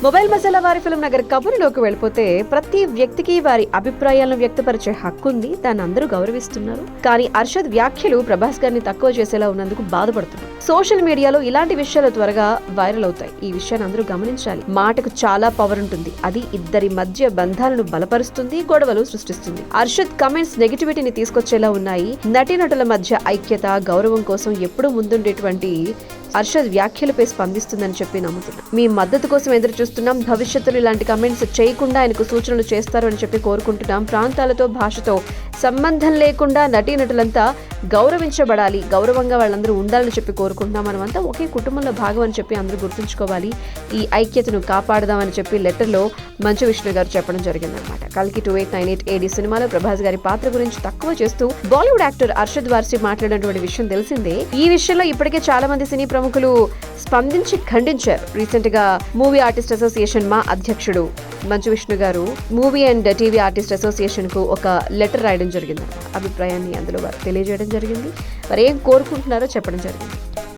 Mobile masala వారి film Nagar కబుర్లోకి వెళ్ళిపోతే ప్రతి వ్యక్తికి వారి అభిప్రాయాలను వ్యక్తపరిచే హక్కు ఉంది, దాన్ని అందరూ గౌరవిస్తున్నారు. కానీ అర్షద్ వ్యాఖ్యలు ప్రభాస్ గారిని తక్కువ చేసేలా ఉన్నందుకు బాధపడుతున్నారు. సోషల్ మీడియాలో ఇలాంటి విషయాలు త్వరగా వైరల్ అవుతాయి. ఈ విషయాన్ని అందరూ గమనించాలి. మాటకు చాలా పవర్ ఉంటుంది. అది ఇద్దరి మధ్య బంధాలను బలపరుస్తుంది, గొడవలు సృష్టిస్తుంది. అర్షద్ కమెంట్స్ నెగిటివిటీని తీసుకొచ్చేలా ఉన్నాయి. నటీనటుల మధ్య ఐక్యత, గౌరవం కోసం ఎప్పుడూ ముందుండేటువంటి అర్షద్ వ్యాఖ్యలపై స్పందిస్తుందని చెప్పి నమ్ముతున్నాం. మీ మద్దతు కోసం ఎదురు చూస్తున్నాం. భవిష్యత్తులో ఇలాంటి కమెంట్స్ చేయకుండా ఆయనకు సూచనలు చేస్తారు అని చెప్పి కోరుకుంటున్నాం. ప్రాంతాలతో, భాషతో సంబంధం లేకుండా నటీనటులంతా గౌరవించబడాలి, గౌరవంగా వాళ్ళందరూ ఉండాలని చెప్పి కోరుకుంటున్నాం. మనమంతా ఒకే కుటుంబంలో భాగం అని చెప్పి అందరూ గుర్తుంచుకోవాలి. ఈ ఐక్యతను కాపాడదామని చెప్పి లెటర్లో మంచు విష్ణు గారు చెప్పడం జరిగిందనమాట. కల్కి 2898 AD సినిమాలో ప్రభాస్ గారి పాత్ర గురించి తక్కువ చేస్తూ బాలీవుడ్ యాక్టర్ అర్షద్ వార్సి మాట్లాడినటువంటి విషయం తెలిసిందే. ఈ విషయంలో ఇప్పటికే చాలా మంది సినీ ప్రముఖులు స్పందించి ఖండించారు. రీసెంట్ గా మూవీ ఆర్టిస్ట్ అసోసియేషన్ మా అధ్యక్షుడు మంచు విష్ణు గారు movie and TV artist association కు ఒక లెటర్ రాయడం జరిగింది. అభిప్రాయాన్ని అందులో వారు తెలియజేయడం జరిగింది. వారు ఏం కోరుకుంటున్నారో చెప్పడం జరిగింది.